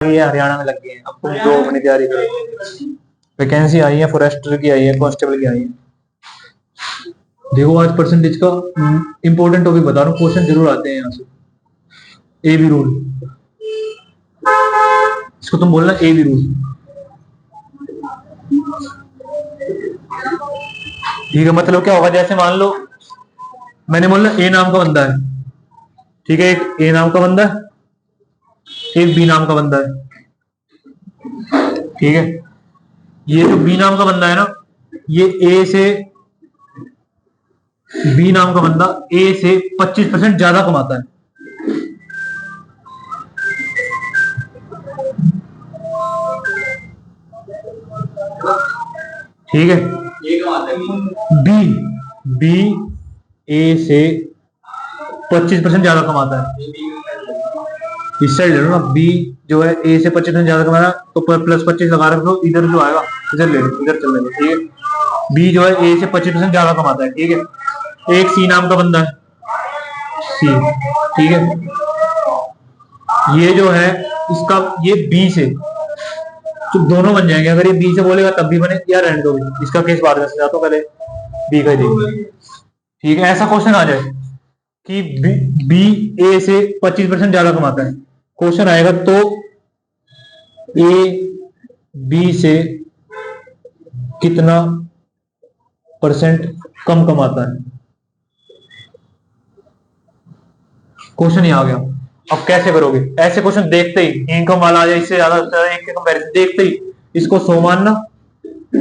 ये हरियाणा में लग गए हैं। अब तुम जो अपनी तैयारी करो। वैकेंसी आई है, फॉरेस्टर की आई है, कांस्टेबल की आई है। देखो आज परसेंटेज का इंपॉर्टेंट टॉपिक बता रहा हूँ, क्वेश्चन जरूर आते हैं यहाँ से। ए बी रूल, इसको तुम बोलना ए बी रूल। ठीक है, मतलब क्या होगा, जैसे मान लो मैंने बोला ए नाम का बंदा है, ठीक है, एक ए नाम का बंदा है, एक बी नाम का बंदा है, ठीक है। ये जो बी नाम का बंदा है ना, ये ए से, बी नाम का बंदा ए से 25% ज्यादा कमाता है। ठीक है, बी बी ए से 25% ज्यादा कमाता है। इस साइड ले लो ना, बी जो है ए से 25% ज्यादा कमा रहा है, तो प्लस 25 लगा रखो, इधर जो आएगा इधर ले लो, इधर चलने दो, ठीक है। बी जो है ए से 25% ज्यादा कमाता है, ठीक है। एक सी नाम का बंदा है, सी, ठीक है। ये जो है इसका, ये बी से, तो दोनों बन जाएंगे। अगर ये बी से बोलेगा तब भी बने, या रहने दो, इसका केस बाद में समझाता हूं, पहले बी का ही देखिए। ठीक है, ऐसा क्वेश्चन आ जाए कि बी ए से 25% ज्यादा कमाता है, क्वेश्चन आएगा तो ए बी से कितना परसेंट कम कमाता है, क्वेश्चन ही आ गया। अब कैसे करोगे, ऐसे क्वेश्चन देखते ही इनकम वाला आ जाए, इससे ज्यादा एक के कंपैरिजन देखते ही इसको 100 मानना।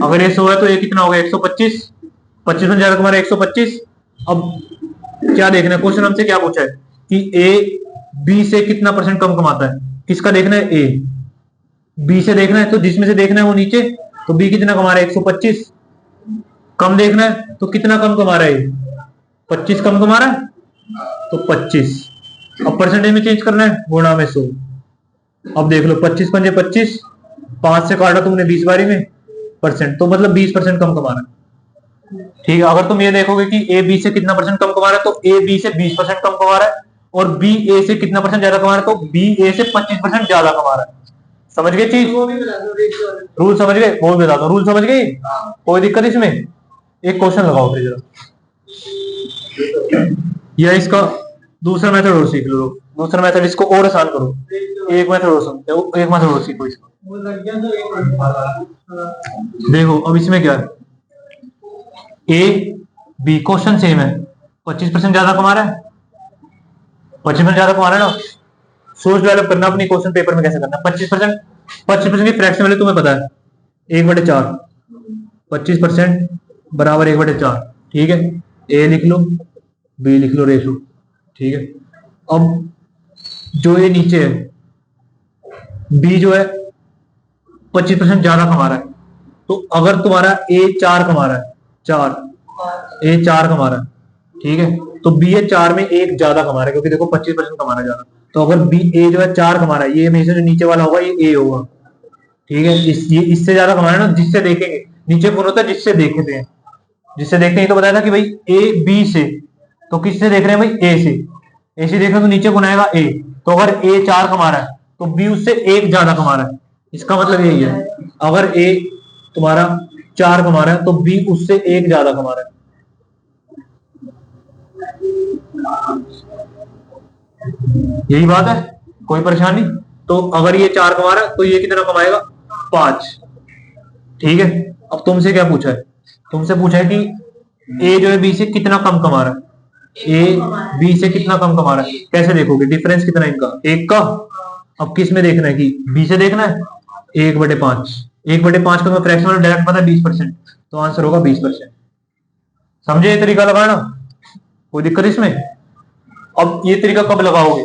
अगर ये 100 है तो ये कितना होगा, 125, 25% ज्यादा कमा रहा है, 125। अब क्या देखना है, क्वेश्चन हमसे क्या पूछा है कि ए बी से कितना परसेंट कम कमाता है। किसका देखना है, ए बी से देखना है, तो जिसमें से देखना है वो नीचे, तो बी कितना कमा रहा है, 125। कम देखना है तो कितना कम कमा रहा है, 25 कम कमा रहा है, तो 25। अब परसेंटेज में चेंज करना है, गुणा में 100। अब देख लो, 25 पंजे 25, 5 से काटा तुमने 20 बारी में परसेंट, तो मतलब 20% कम कमा रहा है। ठीक है, अगर तुम ये देखोगे कि ए बी से कितना परसेंट कम कमा रहा है, तो ए बी से 20% कम कमा रहा है, और बी ए से कितना परसेंट ज्यादा कमा रहा है, तो बी ए से 25% ज्यादा कमा रहा है। समझ गए चीज, रूल समझ गए, वो भी बता दो, रूल समझ गए, कोई दिक्कत इसमें। एक क्वेश्चन लगाओ फिर जरा, या इसका दूसरा मेथड और सीख लो। दूसरा मेथड, इसको और आसान करो, एक मेथड और समझो, एक मेथड और सीखो इसको। देखो अब इसमें क्या है, ए बी क्वेश्चन सेम है, 25% ज्यादा कमा रहा है, 25% ज्यादा कमा रहा है ना। सोच डेवलप करना अपनी, क्वेश्चन पेपर में कैसे करना। 25% की फ्रैक्शन वैल्यू तुम्हें पता है, 1/4, 25% बराबर 1/4, ठीक है। ए लिख लो, बी लिख लो, रेशो, ठीक है। अब जो ये नीचे है, बी जो है 25% ज्यादा कमा रहा है, तो अगर तुम्हारा ए 4 कमा रहा है, 4, ए 4 कमा रहा है, ठीक है, तो बी ए 4 में एक ज्यादा कमा रहा है, क्योंकि देखो 25% कमा रहा है ज्यादा, तो अगर बी ए जो है 4 कमा रहा है, ये हमेशा जो नीचे वाला होगा ये ए होगा, ठीक है। ये इससे ज्यादा कमा रहा है ना, जिससे देखेंगे, नीचे कौन होता है, जिससे देखते हैं, जिससे देखते हैं। तो बताया था कि भाई ए बी से, तो किससे देख रहे हैं भाई, ए से, ए से देख रहे हैं, तो नीचे कौन आएगा, ए। तो अगर ए 4 कमा रहा है तो बी उससे एक ज्यादा कमा रहा है, इसका मतलब यही है। अगर ए तुम्हारा 4 कमा रहा है तो बी उससे एक ज्यादा कमा रहा है। यही बात है, कोई परेशानी। तो अगर ये 4 कमा रहा है तो ये कितना कमाएगा, 5, ठीक है। अब तुमसे क्या पूछा है, तुमसे पूछा है कि ए जो है बी से कितना कम कमा रहा है, ए बी से कितना कम कमा रहा है। कैसे देखोगे, डिफरेंस कितना है इनका, एक का। अब किस में देखना है, कि बी से देखना है, 1/5, 1/5 का फ्रैक्शन डायरेक्ट पता है 20%, तो आंसर होगा 20%। समझे ये तरीका लगाना, कोई दिक्कत इसमें। अब ये तरीका कब लगाओगे,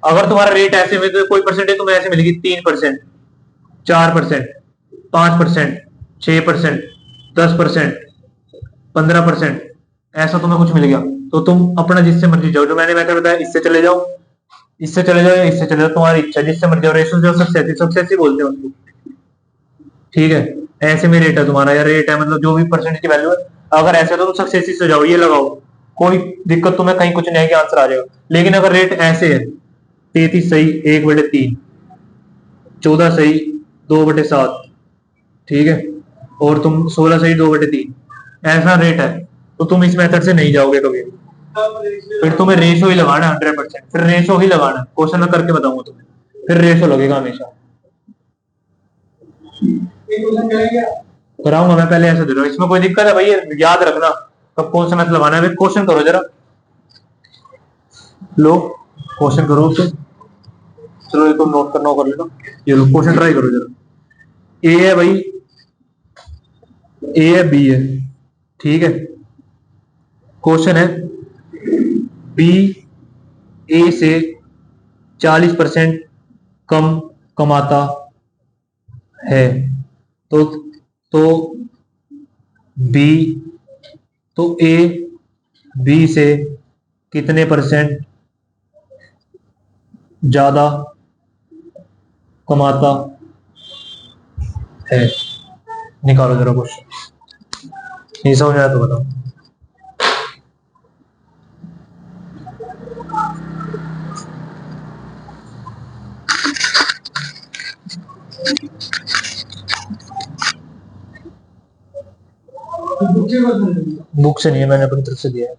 अगर तुम्हारा रेट ऐसे में, तो कोई परसेंटेज तुम्हें ऐसे मिलेगी, 3%, 4%, 5%, 6%, 10%, 15%, ऐसा तुम्हें कुछ मिल गया, तो तुम अपना जिससे मर्जी जाओ, जो मैंने मेथड बताया इससे चले जाओ, इससे चले जाओ, या इससे चले जाओ, तुम्हारी इच्छा, जिससे मर्जी जाओ। रेशो जो सक्सेस ही बोलते हैं उसको, ठीक है। ऐसे में रेट है तुम्हारा, या रेट है मतलब जो भी परसेंटेज की वैल्यू है, अगर ऐसे तो तुम सक्सेस से जाओ, ये लगाओ, कोई दिक्कत तुम्हें कहीं कुछ नहीं है कि आंसर आ जाएगा। लेकिन अगर रेट ऐसे है, 33 सही, 1/3, 14 सही 2/7, ठीक है, और तुम 16 सही 2/3, ऐसा रेट है, तो तुम इस मेथड से नहीं जाओगे कभी। फिर तुम्हें रेशो ही लगाना है 100%, फिर रेशो ही लगाना है, क्वेश्चन में करके बताऊंगा तुम्हें, फिर रेशो लगेगा हमेशा। कराऊंगा मैं, पहले ऐसे दे रहा हूं, इसमें कोई दिक्कत है भाई, याद रखना कब कौन सा मैथड लगाना है। क्वेश्चन करो जरा, लो क्वेश्चन करो तो, चलो ये तुम नोट करना कर लेना, ये लो क्वेश्चन ट्राई करो जरा। ए है भाई, ए है बी है, ठीक है, क्वेश्चन है बी ए से 40% कम कमाता है, तो बी, तो ए बी से कितने % ज्यादा कमाता है, निकालो जरा क्वेश्चन, नहीं समझ आया तो बताओ। बुक से नहीं है, मैंने अपनी तरफ से दिया है।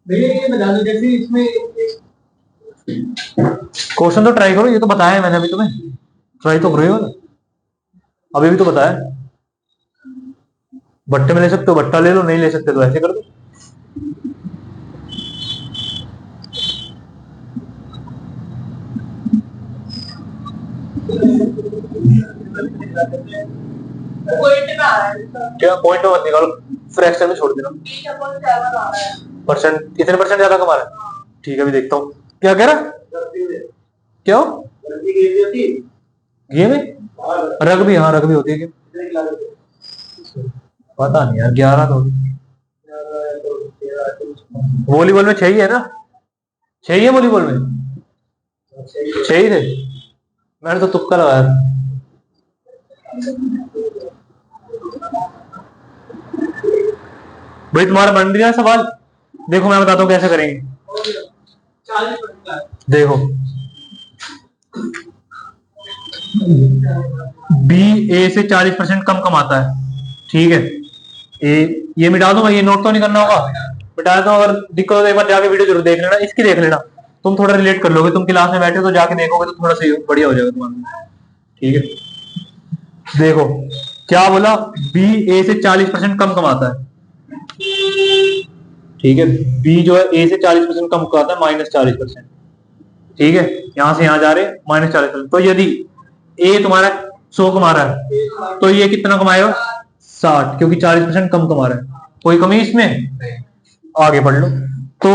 भैया ये बता दो, जैसे इसमें क्वेश्चन तो ट्राई करो, ये तो बताया है मैंने अभी तुम्हें, ट्राई तो करो, अभी भी तो बताया। भट्टे में ले सकते हो, भट्टा ले लो, नहीं ले सकते तो ऐसे कर दो। क्या पॉइंट मत निकालो, फ्रैक्शन में छोड़ देना। परसेंट, कितने % ज्यादा कमा रहा है, ठीक है, अभी देखता हूँ क्या कह रहा, क्यों गेम में रग्बी, हाँ रग्बी होती है क्या, पता नहीं यार, 11 तो, वॉलीबॉल में 6 ही है ना, 6 ही है वॉलीबॉल में, 6 ही थे, मैंने तो तुक्का लगाया। भाई तुम्हारा बन रहा है सवाल, देखो मैं बताता हूँ कैसे करेंगे, देखो बी ए से 40% कम कमाता है, ठीक है, ए, ये मिटा दो भाई, ये नोट तो नहीं करना होगा, मिटा दो, अगर दिक्कत हो एक बार जाके वीडियो जरूर देख लेना, इसकी देख लेना, तुम थोड़ा रिलेट कर लोगे, तुम क्लास में बैठे तो जाके देखोगे तो थोड़ा सही बढ़िया हो जाएगा तुम्हारा, ठीक है। देखो क्या बोला, बी ए से 40% कम कमाता है, ठीक है, बी जो है ए से 40% कम कमाता है, -40%, ठीक है, यहां से यहां जा रहे -40%, तो यदि ए तुम्हारा 100 कमा रहा है तो ये कितना कमाएगा 60, क्योंकि 40% कम कमा रहा है, कोई कमी इसमें, आगे पढ़ लो। तो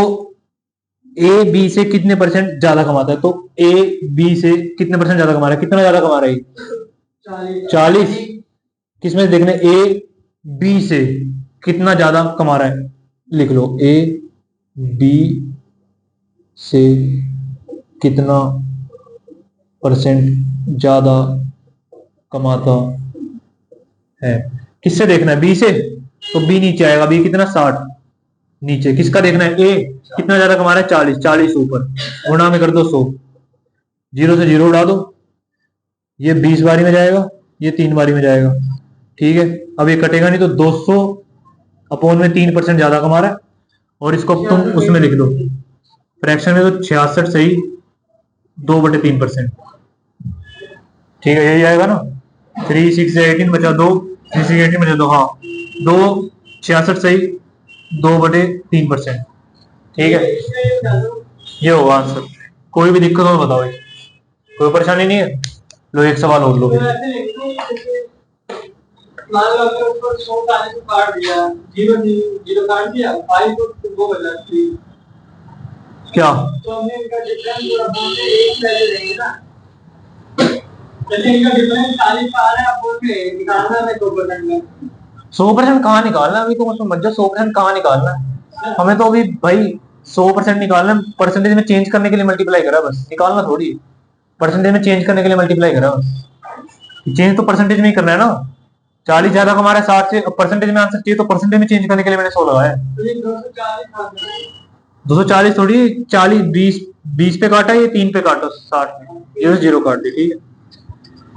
ए बी से कितने % ज्यादा कमाता है, तो ए बी से कितने % ज्यादा कमा रहा है, कितना ज्यादा कमा रहा है 40, किसमें देखने, ए बी से कितना ज्यादा कमा रहा है, लिख लो ए बी से कितना % ज्यादा कमाता है, किससे देखना है, बी से, तो बी नीचे आएगा, बी कितना 60, नीचे किसका देखना है, ए कितना ज्यादा कमा रहा है 40, 40 ऊपर, गुणा में कर दो 100, 0 से 0 उड़ा दो, ये 20 बारी में जाएगा, ये 3 बारी में जाएगा, ठीक है, अब ये कटेगा नहीं, तो 200 अपॉन में 3% ज्यादा कमा रहा है, और इसको तुम उसमें लिख दो फ्रैक्शन में, तो 66 सही 2/3%, ठीक है, यही आएगा ना, 3 6 18 बचा 2, 3 6 18 बचा 2, हाँ 2 66 सही 2/3%, ठीक है, ये होगा आंसर। कोई भी दिक्कत हो बताओ, कोई परेशानी नहीं है, लो एक सवाल और लो, मान लो अगर ऊपर 100 डाले तो काट दिया, 0 0 काट दिया, 5 को वो बचा 3, क्या तो हमने इनका डिफरेंस पूरा बोलते एक पहले लेंगे ना, जैसे इनका डिफरेंस 40 आ रहा है, आप बोलते हैं निकालना है 2% में, 100% कहाँ निकालना है अभी, तो मत जा 100% कहाँ निकालना है, हमें तो अभी भाई 100% निकालना है, परसेंटेज में चेंज करने के लिए मल्टीप्लाई करा बस, निकालना थोड़ी, परसेंटेज में चेंज करने के लिए मल्टीप्लाई करा बस, चेंज तो परसेंटेज में ही करना है ना, 40 ज्यादा कमा रहा है 60 से, परसेंटेज में आंसर चाहिए, तो परसेंटेज में चेंज करने के लिए मैंने 100 लगाया है, 240 थोड़ी, 40 20 पे काटा, ये 3 पे काटो 60 में, 0 0 काट दी, ठीक है,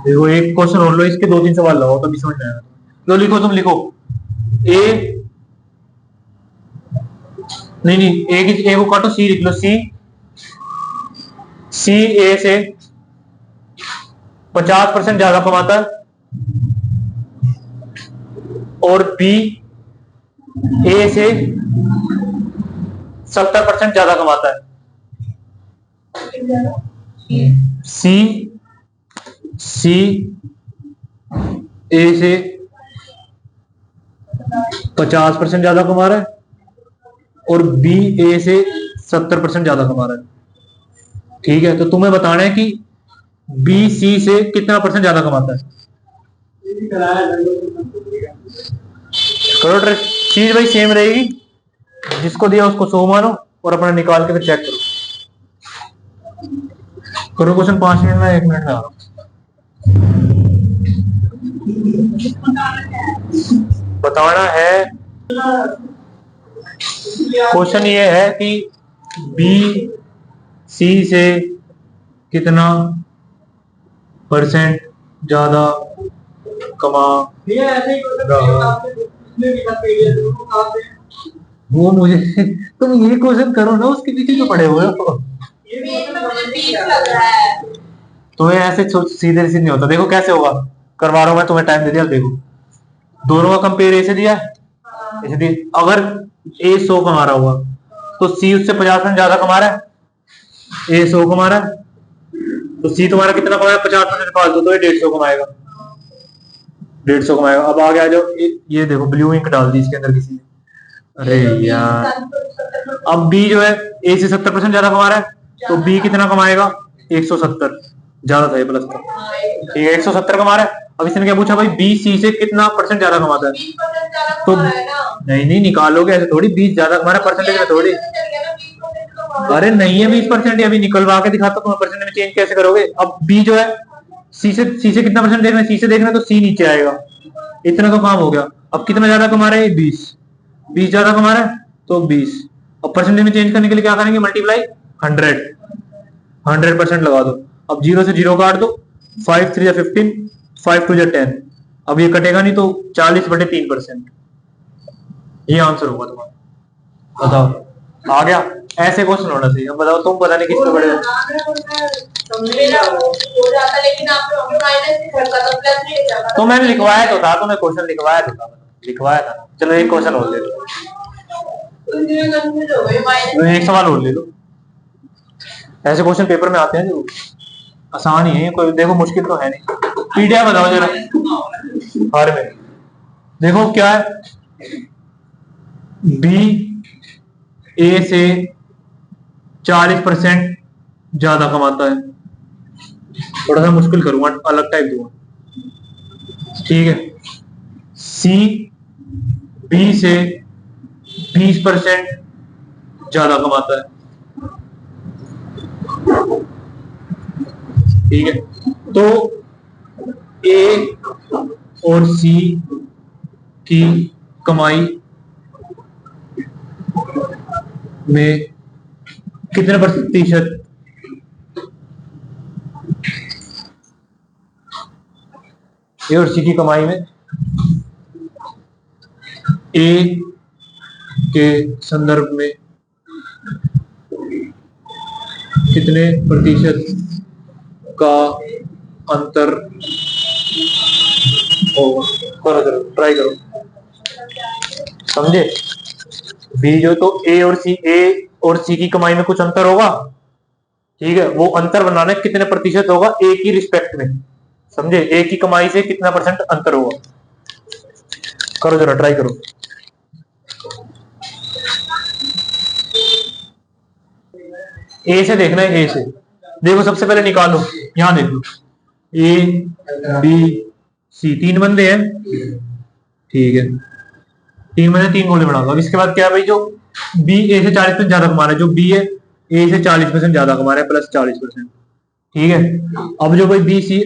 देखो एक क्वेश्चन और लो, इसके 2-3 सवाल लगाओ तभी समझ में आएगा। लो लिखो, तुम लिखो ए, नहीं नहीं, ए को काटो, सी लिख लो। सी ए से 50% ज्यादा कमाता है और बी ए से 70% ज्यादा कमाता है। सी ए से 50% ज्यादा कमा रहा है और बी ए से 70% ज्यादा कमा रहा है। ठीक है, तो तुम्हें बताना है कि बी सी से कितना परसेंट ज्यादा कमाता है। करो, चीज भाई सेम रहेगी, जिसको दिया उसको 100 मानो और अपना निकाल के फिर चेक करो। करो क्वेश्चन 5 मिनट में, 1 मिनट में आ रहा हूं। बताना है, क्वेश्चन ये है कि बी सी से कितना परसेंट ज्यादा कमा रहा। वो मुझे तुम ये क्वेश्चन करो ना, उसके पीछे तो पड़े हुए हो। तो ऐसे सीधे सीधे नहीं होता। देखो कैसे होगा, करवा रहा हूं मैं, तुम्हें टाइम दे दिया। देखो दोनों का कंपेयर ए से दिया, ऐसे दिया। अगर ए 100 कमा रहा हुआ तो सी उससे 50% ज्यादा कमा रहा है। ए 100 कमा रहा है तो सी तुम्हारा कितना कमाएगा, 50% फालतू, तो ये 150 कमाएगा। 150 कमाएगा। अब आगे आ जाओ, ये देखो ब्लू इंक डाल दी इसके अंदर किसी ने। अरे यार, अब बी जो है ए से 70% ज्यादा कमा रहा है तो बी कितना कमाएगा, 170, ज्यादा था ये प्लस था। ठीक है, 170 कमा रहा है। अब इसने क्या पूछा भाई, बी सी से कितना परसेंट ज्यादा कमाता है। तो नहीं नहीं, निकालोगे ऐसे थोड़ी, 20 ज्यादा कमा रहा है परसेंटेज में थोड़ी। अरे नहीं है 20%, अभी निकलवा के दिखाता हूं, परसेंटेज में चेंज कैसे करोगे। अब बी जो है सी से कितना परसेंट देखना है, सी से देखना है तो सी नीचे आएगा। इतना तो काम हो गया। अब कितना ज्यादा कमा रहा है, 20 ज्यादा कमा रहा है तो 20। अब परसेंटेज में चेंज करने के लिए क्या करेंगे, मल्टीप्लाई 100% लगा दो। अब 0 से 0 काट दो, 5 3 15, 5 2 10। अब ये कटेगा नहीं तो 40/3%। ये आंसर होगा तुम्हारा। बताओ, आ गया। ऐसे क्वेश्चन होना चाहिए। अब बताओ, तुम पता नहीं किस पे बड़े तो मैंने लिखवाया तो था, तुम्हें क्वेश्चन लिखवाया था। चलो एक क्वेश्चन और ले लो, एक सवाल और ले लो। ऐसे क्वेश्चन पेपर में आते हैं जो आसान ही है, कोई देखो मुश्किल तो है नहीं। पीडीएफ बताओ जरा हर में। देखो क्या है, बी ए से 40% ज्यादा कमाता है। थोड़ा सा मुश्किल करूंगा, अलग टाइप दूंगा। ठीक है, सी बी से 20% ज्यादा कमाता है। ठीक है, तो ए और सी की कमाई में कितने प्रतिशत ए और सी की कमाई में ए के संदर्भ में कितने प्रतिशत का अंतर होगा। करो, ट्राई करो, समझे। बी जो, तो ए और सी की कमाई में कुछ अंतर होगा। ठीक है, वो अंतर बनाना है कितने प्रतिशत होगा ए की रिस्पेक्ट में, समझे। ए की कमाई से कितना परसेंट अंतर होगा। करो जरा, ट्राई करो। ए से देखना है, ए से देखो, सबसे पहले निकालो, यहां देखो, ए बी सी, 3 बंदे हैं। ठीक है, 3 बंदे 3 गोले बढ़ा दो। अब इसके बाद क्या है भाई, जो बी ए से 40% ज्यादा कमा रहा है, जो बी है ए से 40% ज्यादा कमा रहा है, प्लस 40%। ठीक है, अब जो भाई बी सी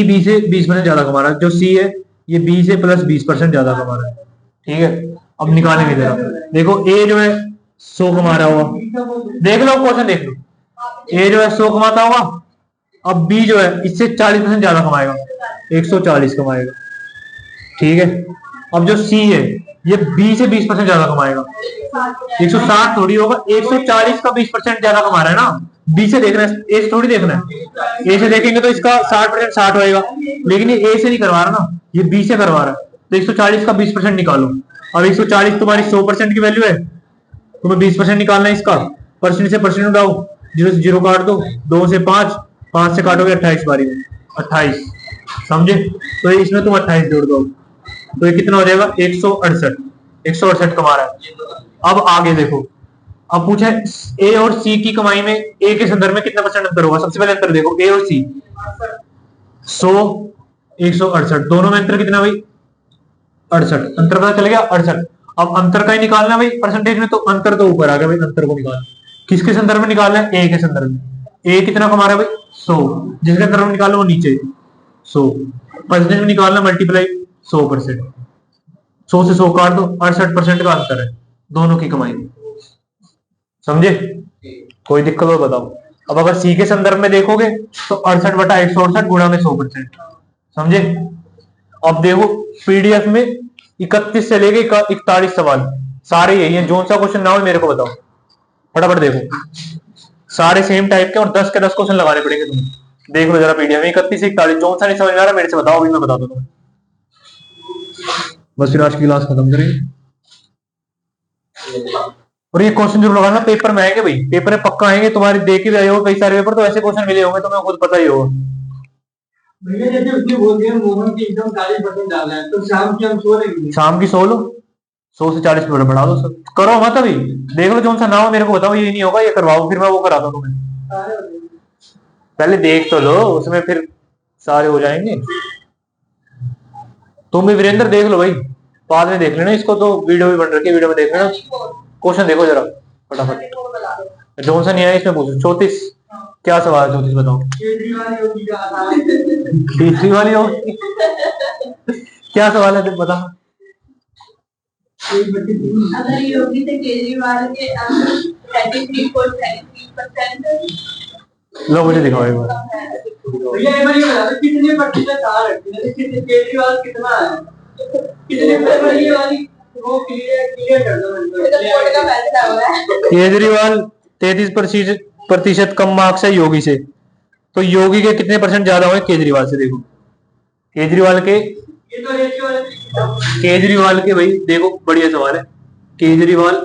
बी से 20% ज्यादा कमा रहा है, जो सी है ये बी से प्लस 20% ज्यादा कमा रहा है। ठीक है, अब निकालेंगे जरा। देखो ए जो है 100 कमा रहा होगा, देख लो क्वेश्चन देख लो। ए जो है 100 कमाता होगा अब बी जो है इससे 40% ज्यादा कमाएगा, 140 कमाएगा, ठीक है। अब जो सी है ये बी से 20% ज्यादा कमाएगा, 160 थोड़ी होगा, 140 का 20% ज्यादा कमा रहा है ना। बी से देखना है, ए से थोड़ी देखना है। ए से देखेंगे तो इसका 60% 60 होएगा, लेकिन ये ए से नहीं करवा रहा ना, ये बी से करवा रहा है। तो 140 का 20% निकालो। अब 140 तुम्हारी 100% की वैल्यू है, तुम्हें 20% निकालना है इसका। परसेंट से परसेंट उठाओ, 0 से 0 काट दो, 2 से 5, 5 से काटोगे 28 बारी में 28, समझे। तो इसमें तुम 28 जोड़ दो, तो ये कितना हो जाएगा 168, 168 कमा रहा है। अब आगे देखो, अब पूछा है ए और सी की कमाई में ए के संदर्भ में कितना परसेंट अंतर होगा। सबसे पहले अंतर देखो, ए और सी 100, 168, दोनों में अंतर कितना भाई 68, अंतर पता चल गया 68। अब अंतर का ही निकालना भाई परसेंटेज में, तो अंतर तो ऊपर आ गया भाई, अंतर को निकालना किसके संदर्भ में निकालना है, ए के संदर्भ में। ए कितना कमा रहा है भाई 100, जिसके संदर्भ में निकालो वो नीचे 100, परसेंटेज में निकालना मल्टीप्लाई 100%, 100 से 100 काट दो, 68% का अंतर है दोनों की कमाई में, समझे। कोई दिक्कत हो बताओ। अब अगर सी के संदर्भ में देखोगे तो 68/168 गुणा में 100%, समझे। अब देखो पीडीएफ में 31 से लेके 41 सवाल सारे यही है, जो सा क्वेश्चन ना हो मेरे को बताओ, फटाफट देखो, सारे सेम टाइप के और 10 के 10 क्वेश्चन लगाने पड़ेंगे तुम्हें। देख लो जरा पीडीएफ में 31 से 41, जो सा नहीं समझ में आ रहा मेरे से बताओ, अभी मैं बता दूं तुम्हें। बस फिर आज की क्लास खत्म करेंगे। और ये क्वेश्चन जरूर लगाना, पेपर में आएंगे भाई, पेपर में पक्का आएंगे, तुम्हारे देख के भी आए हो कई सारे पेपर, तो ऐसे क्वेश्चन मिले होंगे तुम्हें खुद पता ही होगा। भैया जैसे उसने बोल दिया मोहन की एकदम 40% डालना है, तो शाम की हम सो लेंगे। शाम की 100 लो, 100 से 40 मिनट बढ़ा दो, सब करो मत अभी, देख लो जो सा ना हो मेरे को बताओ, ये नहीं होगा ये करवाओ, फिर मैं वो करा दूं तुम्हें। पहले देख तो लो, उसमें फिर सारे हो जाएंगे। तुम भी वीरेंद्र देख लो भाई, बाद में देख लेना इसको, तो वीडियो भी बन रखी है, वीडियो में देख लेना। क्वेश्चन देखो जरा फटाफट, जोन सा नहीं आया इसमें पूछो। 34 क्या सवाल है 34 बताओ। केजरीवाल योगी क्या सवाल है बता। अगर योगी से केजरीवाल के 33.33% लो मुझे दिखाओ एक बार। भैया एक बार ये बता दो कितने प्रतिशत आ रहे हैं, केजरीवाल कितना है, कितने पर ये वाली वो क्लियर कर दो। केजरीवाल 33% कम मार्क्स है योगी से, तो योगी के कितने परसेंट ज्यादा हुए केजरीवाल से। देखो केजरीवाल के, ये तो रेशियो है। केजरीवाल के भाई देखो बढ़िया सवाल है, केजरीवाल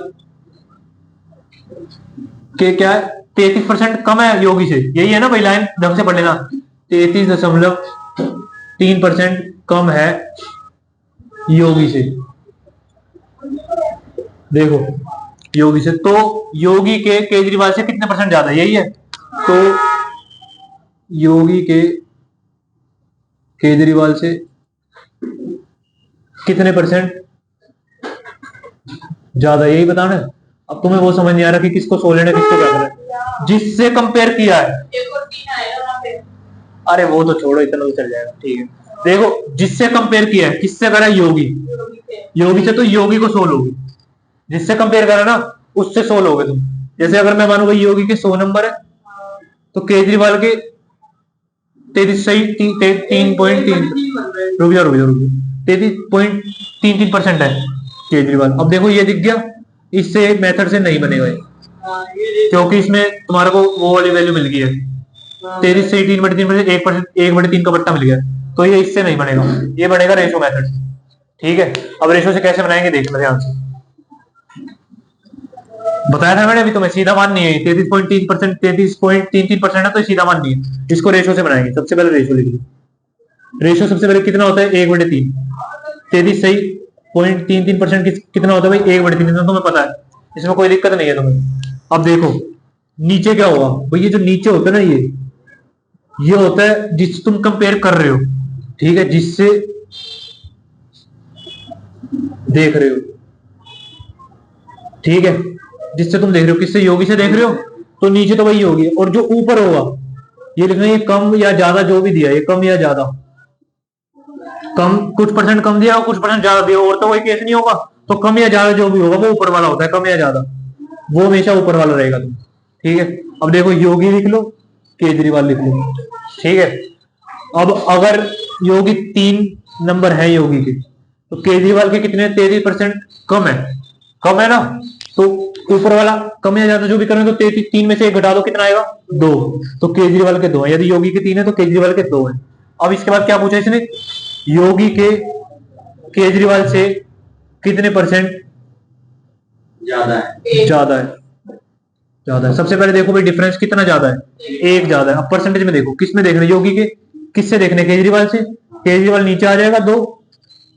के क्या है 33% कम है योगी से, यही है ना भाई, लाइन ढंग से पढ़ लेना। 33.3% कम है योगी से, देखो योगी से, तो योगी के केजरीवाल से कितने परसेंट ज्यादा, यही है। तो योगी के केजरीवाल से कितने परसेंट ज्यादा, यही बताना है। अब तुम्हें वो समझ नहीं आ रहा कि किसको 16 ने किसको क्या करा, जिससे कंपेयर किया है। अरे वो तो छोड़ो, इतना तो चल जाएगा, ठीक है। देखो जिससे कंपेयर किया है, किससे करा योगी, योगी से, तो योगी को 100 लोगे, जिससे कंपेयर करा ना उससे 100 लोगे तुम। जैसे अगर मैं मानू भाई योगी के 100 नंबर है, तो केजरीवाल के 33 सही 3.3 रुपया 33.33% है केजरीवाल। अब देखो ये दिख गया, इससे मेथड से नहीं बनेगा क्योंकि इसमें तुम्हारे को वो वाली वैल्यू मिल गई है, 33 से 3/3 1/3 का बट्टा मिल गया, तो ये इससे नहीं बनेगा, ये बनेगा रेशो मेथड से, ठीक है। अब रेशो से कैसे बनाएंगे देखना ध्यान से, बताया था मैंने अभी तुम्हें, सीधा मान नहीं है। 33.3% 33.33% है, तो सीधा मान नहीं है, इसको रेशो से बनाएंगे। सबसे पहले रेशो लिख लो, रेशो सबसे पहले कितना होता है 1/3, 33 सही 0.33% कितना होता है भाई 1/3, तुम्हें पता है, इसमें कोई दिक्कत नहीं है तुम्हें। अब देखो नीचे क्या होगा भाई, ये जो नीचे होता है ना, ये होता है जिससे तुम कंपेयर कर रहे हो, ठीक है, जिससे देख रहे हो, ठीक है, जिससे तुम देख रहे हो, किससे, योगी से देख रहे हो, तो नीचे तो वही होगी। और जो ऊपर होगा ये लिखना, ये कम या ज्यादा जो भी दिया, ये कम या ज्यादा, कम कुछ परसेंट कम दिया और कुछ परसेंट ज्यादा दिया, और तो वही केस नहीं होगा, तो कम या ज्यादा जो भी होगा वो ऊपर वाला होता है, कम या ज्यादा वो हमेशा ऊपर वाला रहेगा तुम, ठीक है। अब देखो योगी लिख लो, केजरीवाल लिख लो। ठीक है, अब अगर योगी 3 नंबर है योगी के, तो केजरीवाल के कितने 33% कम है ना, तो ऊपर वाला कम या ज्यादा जो भी करें तो 3 में से 1 घटा दो, कितना आएगा 2, तो केजरीवाल के 2 है। यदि योगी के 3 है तो केजरीवाल के 2 है। अब इसके बाद क्या पूछा इसने, योगी के केजरीवाल से कितने परसेंट ज्यादा है। सबसे पहले देखो भाई डिफरेंस कितना ज्यादा है, 1 ज्यादा है। अब परसेंटेज में देखो, किस में देखना है, योगी के किससे देखने, केजरीवाल से। केजरीवाल नीचे आ जाएगा 2,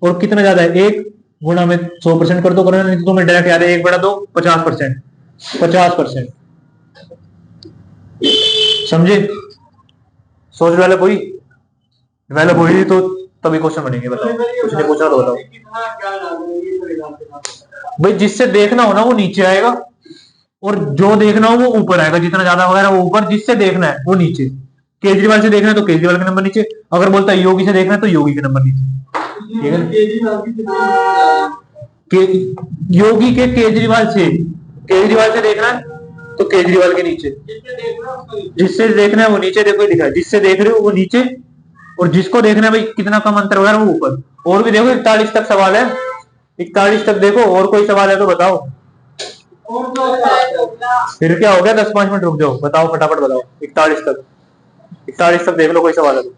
और कितना ज्यादा है 1 गुणा में 100% कर दो, करना नहीं तो मैं डायरेक्ट याद है 1/2 50%। समझे, सोच वाले कोई डेवलप हुई तो तभी क्वेश्चन बनेंगे। बताओ, कुछ नहीं पूछा तो बताओ भाई। जिससे देखना हो ना वो नीचे आएगा, और जो देखना हो वो ऊपर आएगा, जितना ज्यादा वगैरह वो ऊपर, जिससे देखना है वो नीचे। केजरीवाल से देखना है तो केजरीवाल के नंबर नीचे, अगर बोलता है योगी से देखना है तो योगी के नंबर नीचे। ठीक है, योगी के केजरीवाल से देखना है तो केजरीवाल के नीचे, जिससे देखना है वो नीचे। देखो लिखा है जिससे देख रहे हो वो नीचे, और जिसको देखना है भाई कितना कम अंतर वगैरह वो ऊपर। और भी देखो 41 तक सवाल है, 41 तक देखो। और कोई सवाल है तो बताओ, फिर क्या हो गया, 10-5 मिनट रुक जाओ, बताओ फटाफट बताओ। 41 तक देख लो, कोई सवाल है तो।